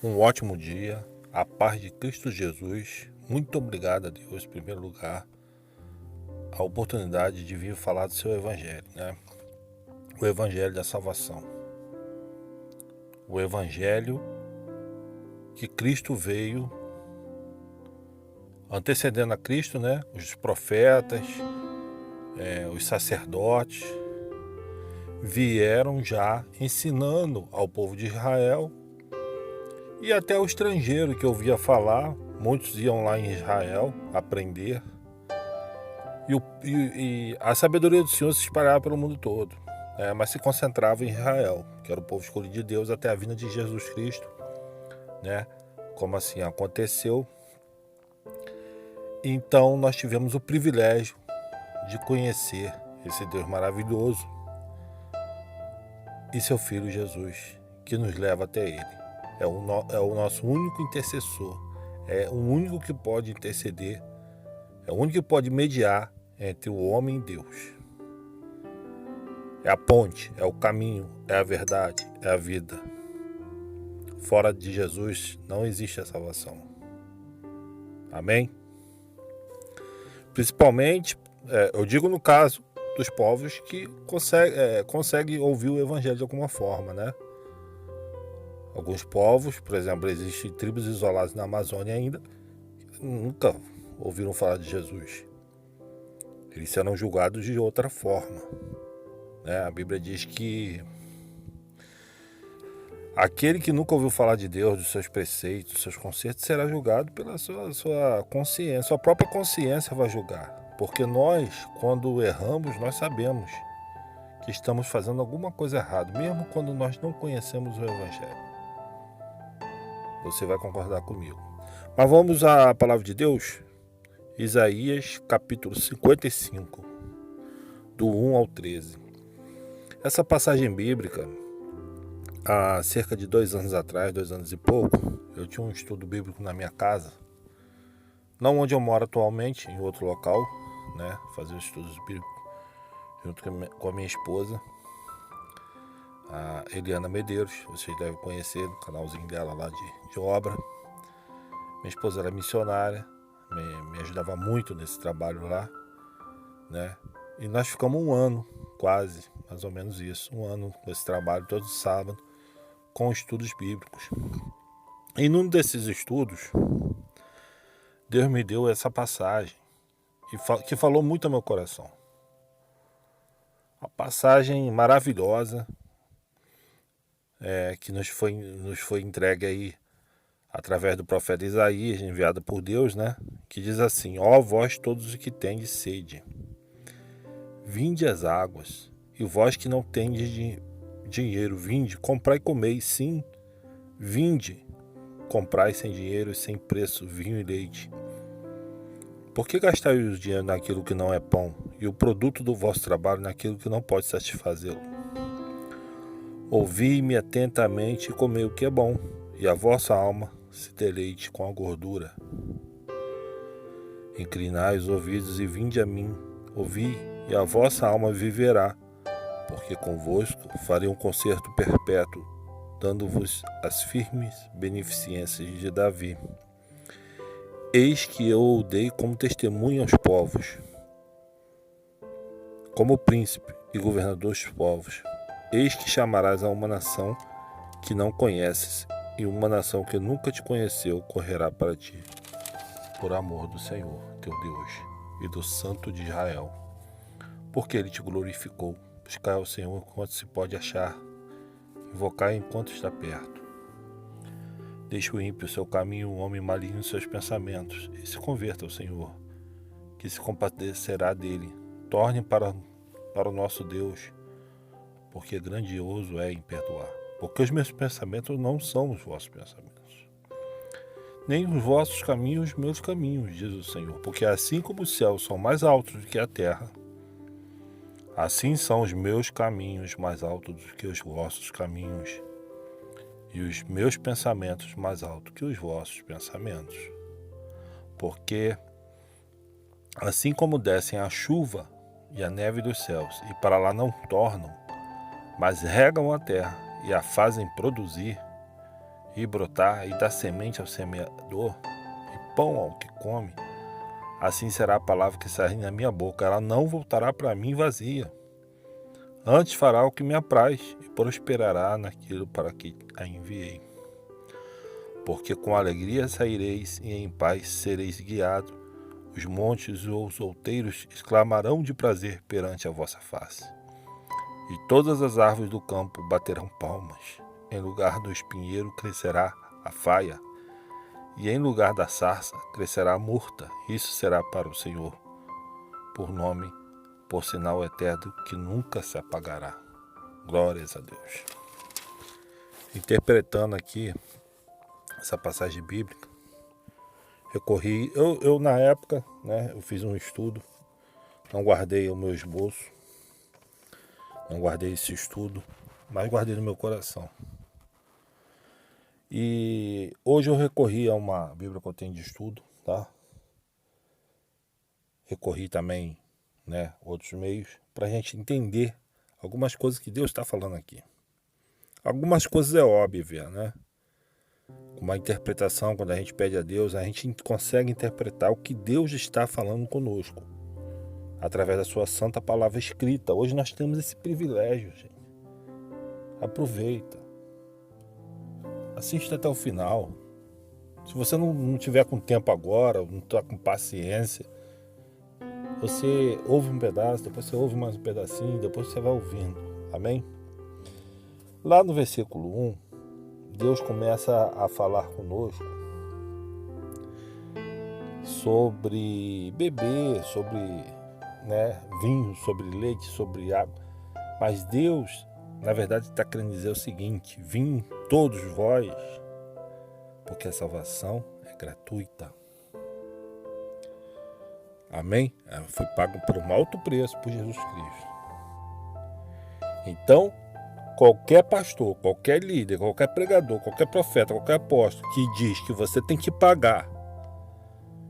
Um ótimo dia, a paz de Cristo Jesus. Muito obrigado a Deus, em primeiro lugar, a oportunidade de vir falar do seu Evangelho, né? O Evangelho da salvação. O Evangelho que Cristo veio, antecedendo a Cristo, né? Os profetas, os sacerdotes, vieram já ensinando ao povo de Israel e até o estrangeiro que ouvia falar. Muitos iam lá em Israel aprender. E a sabedoria do Senhor se espalhava pelo mundo todo, mas se concentrava em Israel, que era o povo escolhido de Deus até a vinda de Jesus Cristo, né? Como assim aconteceu. Então nós tivemos o privilégio de conhecer esse Deus maravilhoso e seu Filho Jesus, que nos leva até Ele. É o nosso único intercessor, é o único que pode interceder, é o único que pode mediar entre o homem e Deus. É a ponte, é o caminho, é a verdade, é a vida. Fora de Jesus não existe a salvação. Amém? Principalmente, eu digo no caso dos povos que conseguem ouvir o Evangelho de alguma forma, né? Alguns povos, por exemplo, existem tribos isoladas na Amazônia ainda, que nunca ouviram falar de Jesus. Eles serão julgados de outra forma, né? A Bíblia diz que aquele que nunca ouviu falar de Deus, dos seus preceitos, dos seus concertos, será julgado pela sua consciência. Sua própria consciência vai julgar. Porque nós, quando erramos, nós sabemos que estamos fazendo alguma coisa errada, mesmo quando nós não conhecemos o Evangelho. Você vai concordar comigo. Mas vamos à palavra de Deus? Isaías capítulo 55, do 1 ao 13. Essa passagem bíblica, há cerca de 2 anos atrás, 2 anos e pouco, eu tinha um estudo bíblico na minha casa, não onde eu moro atualmente, em outro local, né? Fazer os estudos bíblicos junto com a minha esposa, a Eliana Medeiros. Vocês devem conhecer o canalzinho dela lá de obra. Minha esposa era missionária, me ajudava muito nesse trabalho lá, né? E nós ficamos um ano, quase, mais ou menos isso, um ano nesse trabalho, todo sábado, com estudos bíblicos. E num desses estudos, Deus me deu essa passagem que falou muito ao meu coração. Uma passagem maravilhosa, que nos foi entregue aí através do profeta Isaías, enviada por Deus, né? Que diz assim: ó vós todos os que tendes sede, vinde às águas, e vós que não tendes dinheiro, vinde, comprai e comei. Sim, vinde, comprai sem dinheiro e sem preço vinho e leite. Por que gastais o dinheiro naquilo que não é pão, e o produto do vosso trabalho naquilo que não pode satisfazê-lo? Ouvi-me atentamente e comei o que é bom, e a vossa alma se deleite com a gordura. Inclinai os ouvidos e vinde a mim, ouvi, e a vossa alma viverá, porque convosco farei um concerto perpétuo, dando-vos as firmes beneficências de Davi. Eis que eu o dei como testemunho aos povos, como príncipe e governador dos povos. Eis que chamarás a uma nação que não conheces, e uma nação que nunca te conheceu correrá para ti, por amor do Senhor, teu Deus, e do Santo de Israel, porque Ele te glorificou. Buscar ao Senhor enquanto se pode achar, invocar enquanto está perto. Deixe o ímpio seu caminho, o homem maligno seus pensamentos, e se converta ao Senhor, que se compadecerá dele. Torne para o nosso Deus, porque grandioso é em perdoar. Porque os meus pensamentos não são os vossos pensamentos, nem os vossos caminhos os meus caminhos, diz o Senhor. Porque assim como os céus são mais altos do que a terra, assim são os meus caminhos mais altos do que os vossos caminhos, e os meus pensamentos mais altos que os vossos pensamentos. Porque assim como descem a chuva e a neve dos céus, e para lá não tornam, mas regam a terra e a fazem produzir, e brotar, e dar semente ao semeador, e pão ao que come, assim será a palavra que sair na minha boca. Ela não voltará para mim vazia. Antes fará o que me apraz, e prosperará naquilo para que a enviei. Porque com alegria saireis, e em paz sereis guiados. Os montes e os outeiros exclamarão de prazer perante a vossa face. E todas as árvores do campo baterão palmas. Em lugar do espinheiro crescerá a faia, e em lugar da sarça crescerá a murta. Isso será para o Senhor, por nome, por sinal eterno que nunca se apagará. Glórias a Deus. Interpretando aqui essa passagem bíblica, recorri, eu na época, né, eu fiz um estudo, não guardei o meu esboço, não guardei esse estudo, mas guardei no meu coração. E hoje eu recorri a uma Bíblia que eu tenho de estudo, tá? Recorri também, né, outros meios, para a gente entender algumas coisas que Deus está falando aqui. Algumas coisas é óbvia, né? Uma interpretação, quando a gente pede a Deus, a gente consegue interpretar o que Deus está falando conosco, através da sua santa palavra escrita. Hoje nós temos esse privilégio, gente. Aproveita. Assista até o final. Se você não tiver com tempo agora, não está com paciência, você ouve um pedaço, depois você ouve mais um pedacinho, depois você vai ouvindo. Amém? Lá no versículo 1, Deus começa a falar conosco sobre beber, sobre, né, vinho, sobre leite, sobre água. Mas Deus, na verdade, está querendo dizer o seguinte: vinde todos vós, porque a salvação é gratuita. Amém? Ela foi paga por um alto preço por Jesus Cristo. Então, qualquer pastor, qualquer líder, qualquer pregador, qualquer profeta, qualquer apóstolo que diz que você tem que pagar,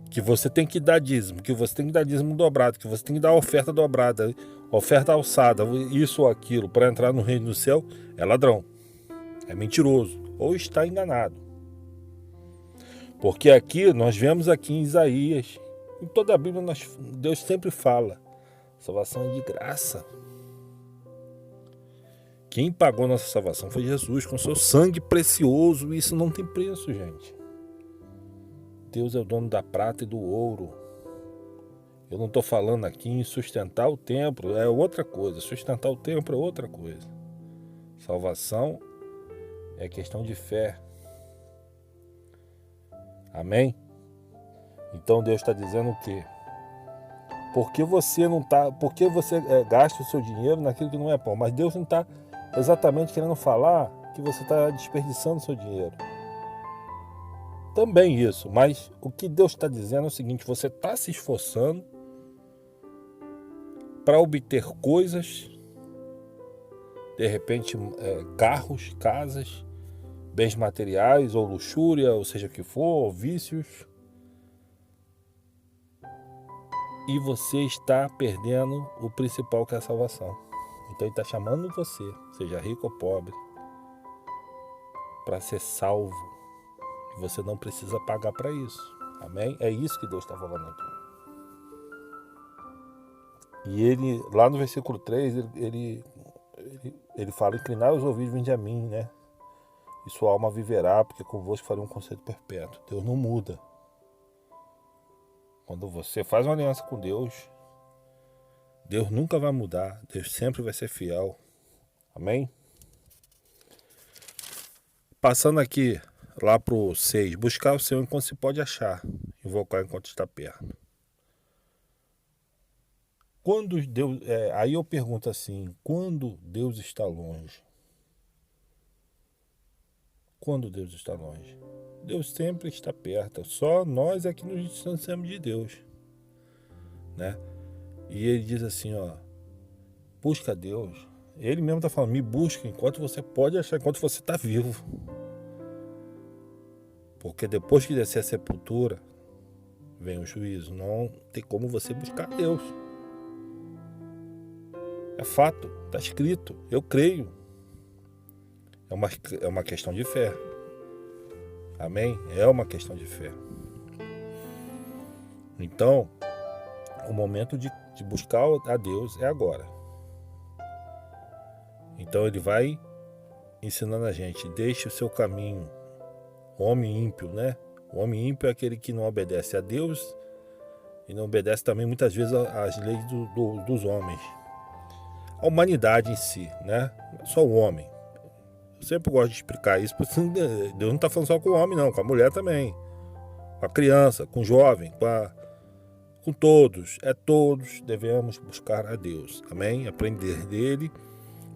que você tem que dar dízimo, que você tem que dar dízimo dobrado, que você tem que dar oferta dobrada, oferta alçada, isso ou aquilo, para entrar no reino do céu, é ladrão, é mentiroso, ou está enganado. Porque aqui, nós vemos aqui em Isaías, em toda a Bíblia, Deus sempre fala, salvação é de graça. Quem pagou nossa salvação foi Jesus, com seu sangue precioso, e isso não tem preço, gente. Deus é o dono da prata e do ouro. Eu não estou falando aqui em sustentar o templo, é outra coisa. Sustentar o templo é outra coisa. Salvação é questão de fé. Amém? Então Deus está dizendo o quê? Porque você gasta o seu dinheiro naquilo que não é pão. Mas Deus não está exatamente querendo falar que você está desperdiçando o seu dinheiro. Também isso, mas o que Deus está dizendo é o seguinte: você está se esforçando para obter coisas, de repente carros, casas, bens materiais, ou luxúria, ou seja o que for, ou vícios, e você está perdendo o principal, que é a salvação. Então ele está chamando você, seja rico ou pobre, para ser salvo. E você não precisa pagar para isso. Amém? É isso que Deus está falando aqui. E ele, lá no versículo 3, ele fala: inclinai os ouvidos, vinde a mim, né? E sua alma viverá, porque convosco farei um conselho perpétuo. Deus não muda. Quando você faz uma aliança com Deus, Deus nunca vai mudar. Deus sempre vai ser fiel. Amém? Passando aqui, lá pro 6. Buscar o Senhor enquanto se pode achar. Invocar enquanto está perto. Quando Deus... aí eu pergunto assim: quando Deus está longe? Quando Deus está longe? Deus sempre está perto. Só nós é que nos distanciamos de Deus, né? E ele diz assim, ó: busca Deus. Ele mesmo está falando: me busca enquanto você pode achar, enquanto você está vivo. Porque depois que descer a sepultura, vem o juízo. Não tem como você buscar Deus. É fato, está escrito. Eu creio. É uma questão de fé. Amém? É uma questão de fé. Então, o momento de buscar a Deus é agora. Então ele vai ensinando a gente, deixe o seu caminho. O homem ímpio, né? O homem ímpio é aquele que não obedece a Deus e não obedece também muitas vezes às leis dos homens. A humanidade em si, né? Só o homem. Eu sempre gosto de explicar isso, porque Deus não está falando só com o homem, não, com a mulher também. Com a criança, com o jovem, com todos. Todos devemos buscar a Deus. Amém? Aprender dele,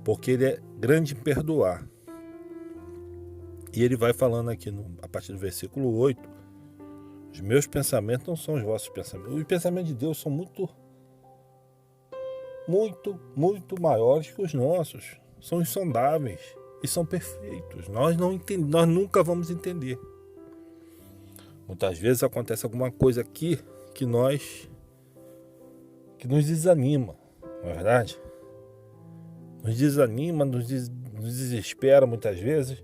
porque ele é grande em perdoar. E ele vai falando aqui a partir do versículo 8, os meus pensamentos não são os vossos pensamentos. Os pensamentos de Deus são muito maiores que os nossos. São insondáveis e são perfeitos. Nós nunca vamos entender. Muitas vezes acontece alguma coisa aqui que nos desanima, não é verdade? Nos desanima, nos desespera muitas vezes.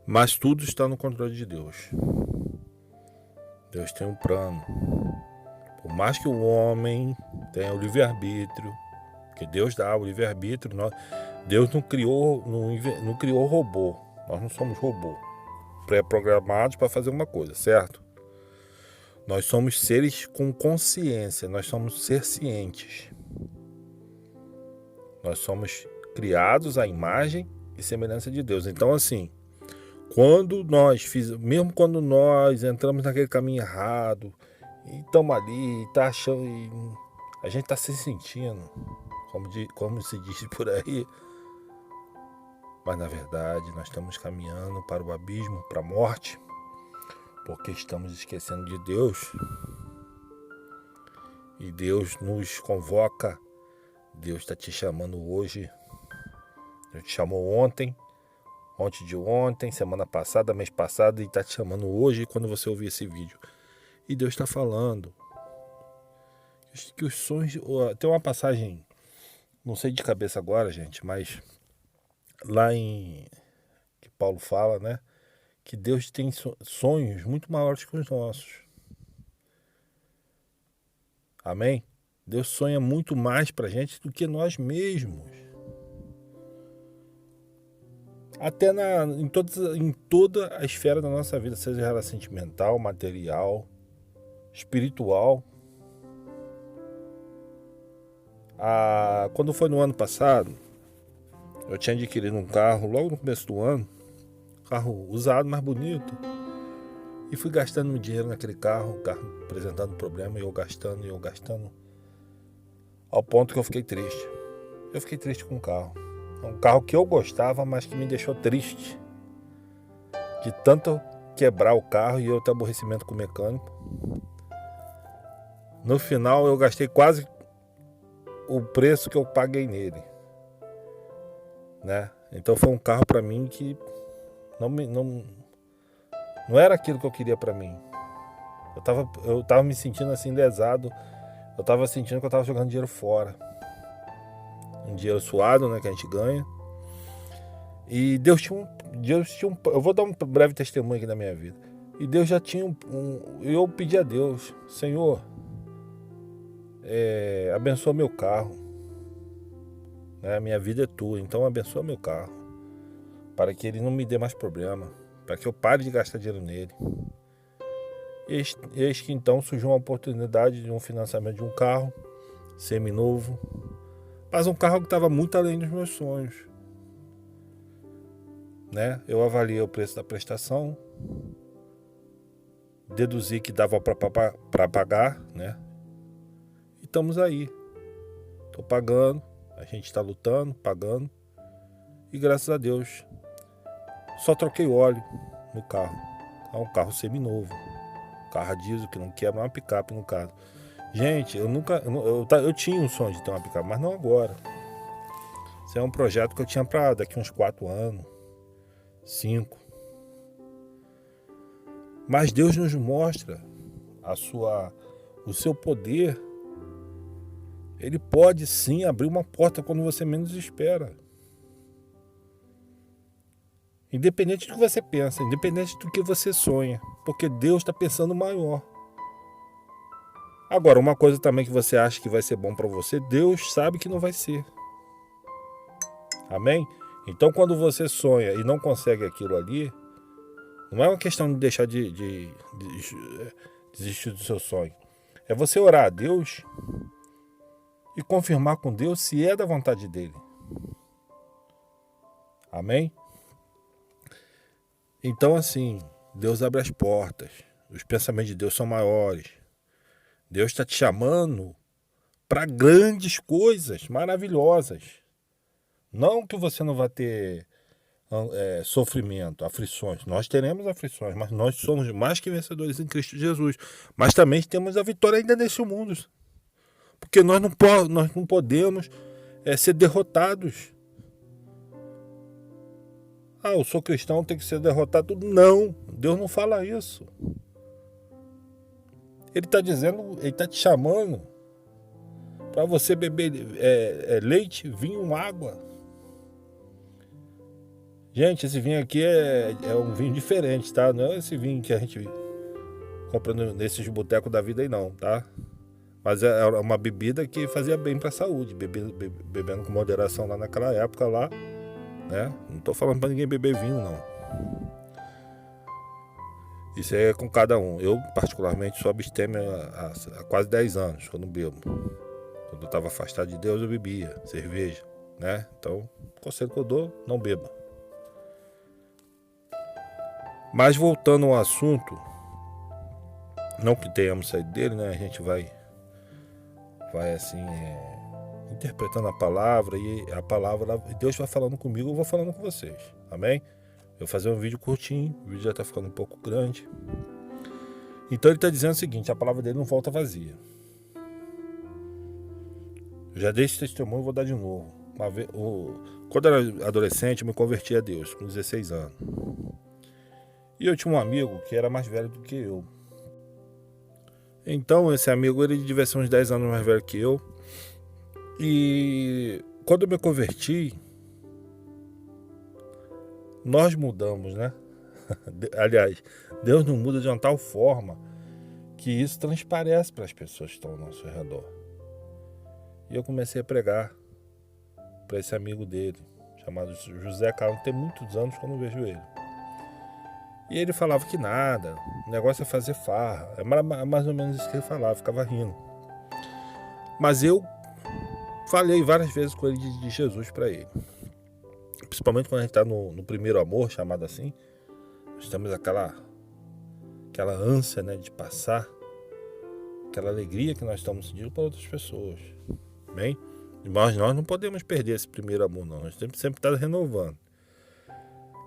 Mas tudo está no controle de Deus. Deus tem um plano. Por mais que o homem tenha o livre-arbítrio, que Deus dá o livre-arbítrio, Deus não criou robô. Nós não somos robô pré-programados para fazer uma coisa, certo? Nós somos seres com consciência, nós somos seres cientes. Nós somos criados à imagem e semelhança de Deus. Então, assim, mesmo quando nós entramos naquele caminho errado, e estamos ali, tá achando, e a gente está se sentindo, como se diz por aí, mas na verdade nós estamos caminhando para o abismo, para a morte, porque estamos esquecendo de Deus. E Deus nos convoca, Deus está te chamando hoje, Deus te chamou ontem de ontem, semana passada, mês passado, e está te chamando hoje quando você ouvir esse vídeo. E Deus está falando que os sonhos... Tem uma passagem, não sei de cabeça agora, gente, mas lá que Paulo fala, né? Que Deus tem sonhos muito maiores que os nossos. Amém? Deus sonha muito mais para a gente do que nós mesmos. Até em toda a esfera da nossa vida, seja ela sentimental, material, espiritual. Quando foi no ano passado, eu tinha adquirido um carro logo no começo do ano, carro usado, mais bonito, e fui gastando dinheiro naquele carro, o carro apresentando problema, e eu gastando, ao ponto que eu fiquei triste. Eu fiquei triste com o carro. É um carro que eu gostava, mas que me deixou triste. De tanto quebrar o carro e eu ter aborrecimento com o mecânico. No final eu gastei quase o preço que eu paguei nele, né? Então foi um carro para mim que não era aquilo que eu queria para mim. Eu tava me sentindo assim lesado. Eu tava sentindo que eu tava jogando dinheiro fora. Um dinheiro suado, né, que a gente ganha. E Deus tinha um... Eu vou dar um breve testemunho aqui da minha vida. E Deus já tinha eu pedi a Deus, Senhor, abençoa meu carro. Né? Minha vida é tua, então abençoa meu carro. Para que ele não me dê mais problema. Para que eu pare de gastar dinheiro nele. Eis que então surgiu uma oportunidade de um financiamento de um carro seminovo. Mas um carro que estava muito além dos meus sonhos. Né? Eu avaliei o preço da prestação. Deduzi que dava para pagar, né? E estamos aí. Estou pagando. A gente está lutando, pagando. E graças a Deus, só troquei óleo no carro. É um carro seminovo. Carro a diesel que não quebra, uma picape no caso. Gente, eu tinha um sonho de ter uma picape, mas não agora. Isso é um projeto que eu tinha para daqui uns 4 anos, 5. Mas Deus nos mostra o seu poder. Ele pode sim abrir uma porta quando você menos espera. Independente do que você pensa, independente do que você sonha, porque Deus está pensando maior. Agora, uma coisa também que você acha que vai ser bom para você, Deus sabe que não vai ser. Amém? Então, quando você sonha e não consegue aquilo ali, não é uma questão de deixar de desistir do seu sonho. É você orar a Deus e confirmar com Deus se é da vontade dele. Amém? Então, assim, Deus abre as portas. Os pensamentos de Deus são maiores. Deus está te chamando para grandes coisas maravilhosas. Não que você não vai ter sofrimento, aflições. Nós teremos aflições, mas nós somos mais que vencedores em Cristo Jesus. Mas também temos a vitória ainda nesse mundo. Porque nós não podemos ser derrotados. Eu sou cristão, tem que ser derrotado. Não, Deus não fala isso. Ele está dizendo, ele está te chamando para você beber leite, vinho, água. Gente, esse vinho aqui é um vinho diferente, tá? Não é esse vinho que a gente compra nesses botecos da vida aí não, tá? Mas é uma bebida que fazia bem para a saúde, bebendo com moderação lá naquela época lá, né? Não tô falando para ninguém beber vinho não. Isso aí é com cada um. Eu particularmente sou abstêmio há quase 10 anos, quando bebo. Quando eu estava afastado de Deus eu bebia cerveja, né? Então, o conselho que eu dou, não beba. Mas voltando ao assunto, não que tenhamos saído dele, né? A gente vai assim, interpretando a palavra, e a palavra, Deus vai falando comigo, eu vou falando com vocês, amém? Eu vou fazer um vídeo curtinho, o vídeo já está ficando um pouco grande. Então ele está dizendo o seguinte, a palavra dele não volta vazia. Eu já dei esse testemunho, vou dar de novo. Quando eu era adolescente, eu me converti a Deus, com 16 anos. E eu tinha um amigo que era mais velho do que eu. Então esse amigo, ele devia ser uns 10 anos mais velho que eu. E quando eu me converti, nós mudamos, né? Aliás, Deus não muda de uma tal forma que isso transparece para as pessoas que estão ao nosso redor. E eu comecei a pregar para esse amigo dele, chamado José Carlos. Tem muitos anos que eu não vejo ele. E ele falava que nada, o negócio é fazer farra. É mais ou menos isso que ele falava, ficava rindo. Mas eu falei várias vezes com ele de Jesus para ele. Principalmente quando a gente está no primeiro amor, chamado assim. Nós temos aquela ânsia, né, de passar, aquela alegria que nós estamos sentindo para outras pessoas. Bem? Mas nós não podemos perder esse primeiro amor, não. Nós temos que sempre estar renovando.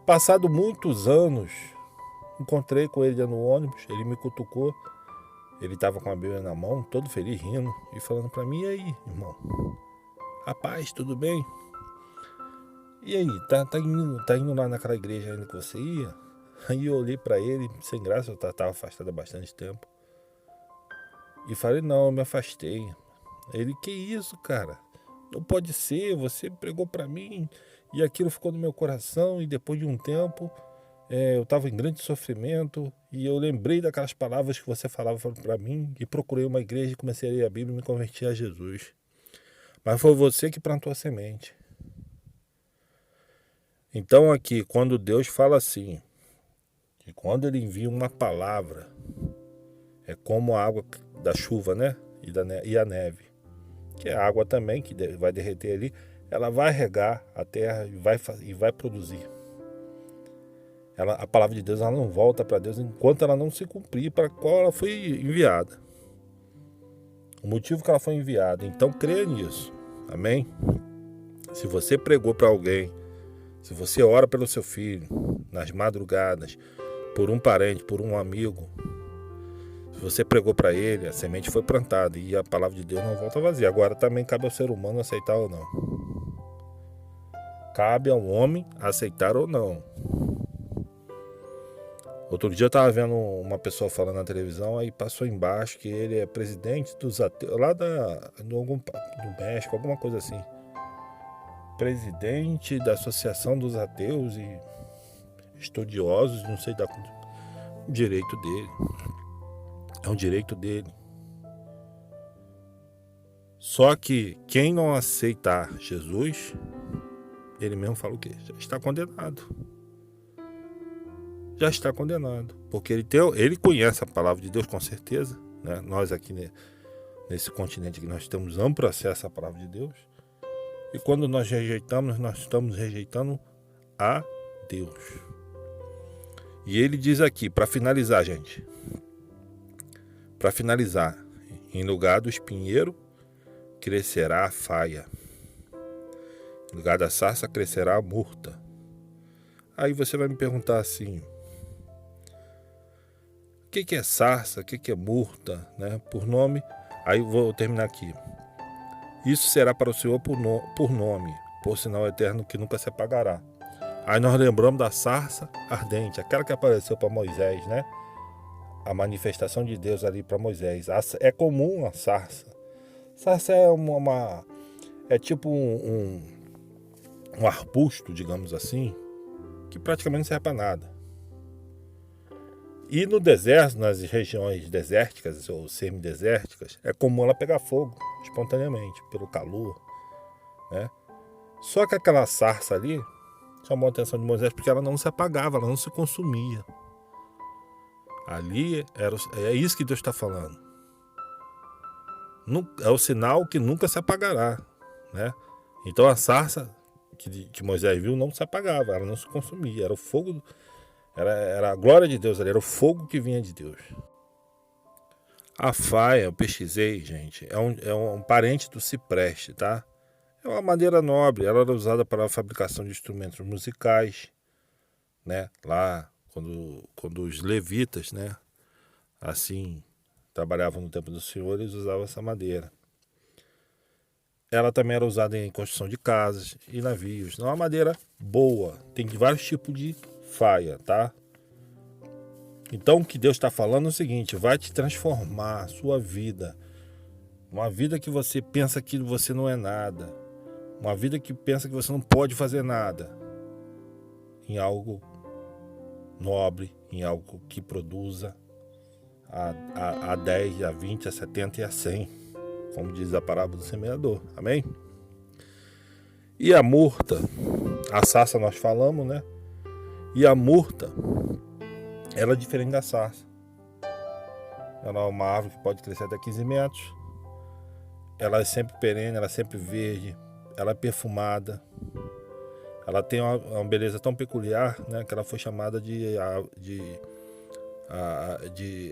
Passado muitos anos, encontrei com ele no ônibus, ele me cutucou. Ele estava com a Bíblia na mão, todo feliz, rindo, e falando para mim, e aí, irmão? Rapaz, tudo bem? E aí, tá indo lá naquela igreja ainda que você ia? Aí eu olhei para ele, sem graça, eu estava afastado há bastante tempo. E falei, não, eu me afastei. Ele, que isso, cara? Não pode ser, você pregou para mim e aquilo ficou no meu coração, e depois de um tempo eu estava em grande sofrimento e eu lembrei daquelas palavras que você falava para mim e procurei uma igreja e comecei a ler a Bíblia e me converti a Jesus. Mas foi você que plantou a semente. Então aqui, quando Deus fala assim, que quando ele envia uma palavra, é como a água da chuva, né? E a neve, que é a água também, que vai derreter ali, ela vai regar a terra e vai produzir. A palavra de Deus, ela não volta para Deus enquanto ela não se cumprir para qual ela foi enviada. O motivo que ela foi enviada. Então creia nisso. Amém? Se você pregou para alguém, se você ora pelo seu filho nas madrugadas, por um parente, por um amigo, se você pregou para ele, a semente foi plantada e a palavra de Deus não volta vazia. Agora também cabe ao ser humano aceitar ou não. Cabe ao homem aceitar ou não. Outro dia eu estava vendo uma pessoa falando na televisão, aí passou embaixo que ele é presidente dos ateus, lá do México, alguma coisa assim. Presidente da Associação dos Ateus, e estudiosos, não sei da o direito dele. É um direito dele. Só que quem não aceitar Jesus, ele mesmo fala o quê? Já está condenado. Já está condenado. Porque ele conhece a palavra de Deus com certeza. Né? Nós aqui nesse continente que nós temos amplo acesso à palavra de Deus. E quando nós rejeitamos, nós estamos rejeitando a Deus. E ele diz aqui, para finalizar, gente. Para finalizar, em lugar do espinheiro, crescerá a faia. Em lugar da sarça, crescerá a murta. Aí você vai me perguntar assim, o que é sarça, o que é murta, né? Por nome, aí vou terminar aqui. Isso será para o Senhor por nome, por sinal eterno que nunca se apagará. Aí nós lembramos da sarça ardente, aquela que apareceu para Moisés, né? A manifestação de Deus ali para Moisés. É comum a sarça. Sarça é tipo um arbusto, digamos assim, que praticamente não serve para nada. E no deserto, nas regiões desérticas ou semidesérticas, é comum ela pegar fogo espontaneamente, pelo calor, né? Só que aquela sarça ali chamou a atenção de Moisés porque ela não se apagava, ela não se consumia. Ali é isso que Deus está falando. É o sinal que nunca se apagará, né? Então a sarça que Moisés viu não se apagava, ela não se consumia, era o fogo, era a glória de Deus ali, era o fogo que vinha de Deus. A faia, eu pesquisei, gente, é um parente do cipreste, tá? É uma madeira nobre, ela era usada para a fabricação de instrumentos musicais, né? Lá, quando os levitas, né? Assim, trabalhavam no templo do Senhor, eles usavam essa madeira. Ela também era usada em construção de casas e navios. Não é uma madeira boa, tem vários tipos de faia, tá? Então o que Deus está falando é o seguinte, vai te transformar a sua vida. Uma vida que você pensa que você não é nada. Uma vida que pensa que você não pode fazer nada. Em algo nobre, em algo que produza a 10, a 20, a 70 e a 100. Como diz a parábola do semeador. Amém? E a murta, a sarça nós falamos, né? E a murta, ela é diferente da sarça. Ela é uma árvore que pode crescer até 15 metros. Ela é sempre perene, ela é sempre verde. Ela é perfumada. Ela tem uma beleza tão peculiar, né? Que ela foi chamada de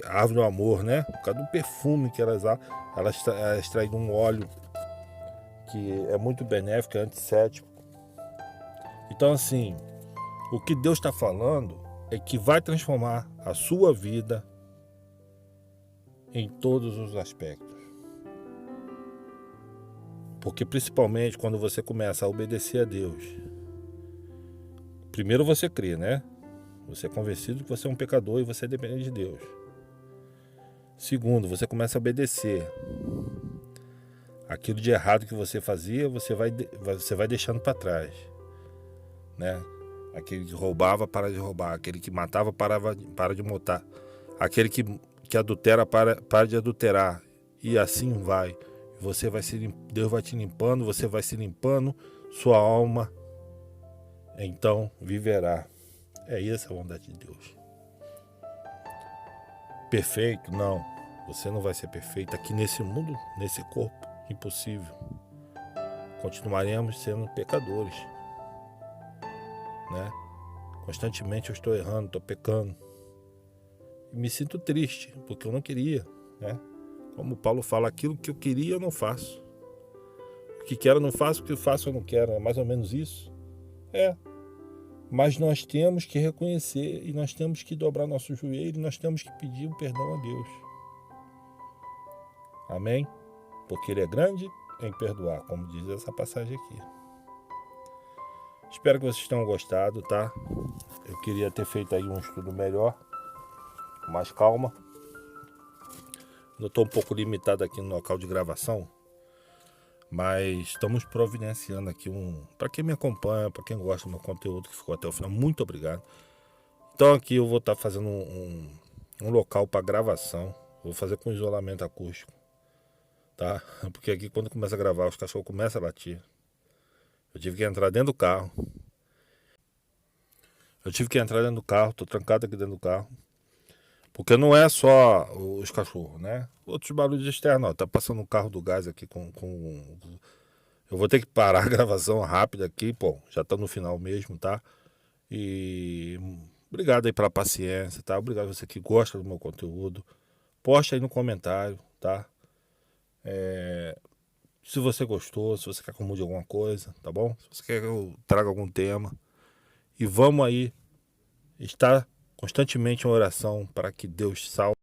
árvore do amor, né? Por causa do perfume que ela é extraída um óleo que é muito benéfico, é antisséptico. Então assim, o que Deus está falando é que vai transformar a sua vida em todos os aspectos. Porque principalmente quando você começa a obedecer a Deus, primeiro você crê, né? Você é convencido que você é um pecador e você é dependente de Deus. Segundo, você começa a obedecer. Aquilo de errado que você fazia, você vai deixando para trás, né? Aquele que roubava, para de roubar. Aquele que matava, para de matar. Aquele que adultera, para de adulterar. E assim vai. Deus vai te limpando, você vai se limpando, sua alma então viverá. É essa a vontade de Deus. Perfeito? Não. Você não vai ser perfeito aqui nesse mundo, nesse corpo. Impossível. Continuaremos sendo pecadores, né? Constantemente eu estou errando, estou pecando. E me sinto triste, porque eu não queria, né? Como Paulo fala, aquilo que eu queria eu não faço. O que quero eu não faço, o que eu faço eu não quero. É mais ou menos isso. Mas nós temos que reconhecer e nós temos que dobrar nosso joelho e nós temos que pedir o perdão a Deus. Amém? Porque Ele é grande em perdoar, como diz essa passagem aqui. Espero que vocês tenham gostado, tá? Eu queria ter feito aí um estudo melhor, com mais calma. Eu estou um pouco limitado aqui no local de gravação, mas estamos providenciando aqui para quem me acompanha, para quem gosta do meu conteúdo, que ficou até o final, muito obrigado. Então aqui eu vou estar fazendo um local para gravação. Vou fazer com isolamento acústico, tá? Porque aqui quando começa a gravar, os cachorros começam a latir. Eu tive que entrar dentro do carro. Tô trancado aqui dentro do carro. Porque não é só os cachorros, né? Outros barulhos externos, ó. Tá passando um carro do gás aqui com. Eu vou ter que parar a gravação rápida aqui, pô. Já tá no final mesmo, tá? E obrigado aí pela paciência, tá? Obrigado a você que gosta do meu conteúdo. Poste aí no comentário, tá? Se você gostou, se você quer que eu mude alguma coisa, tá bom? Se você quer que eu traga algum tema. E vamos aí estar constantemente em oração para que Deus salve.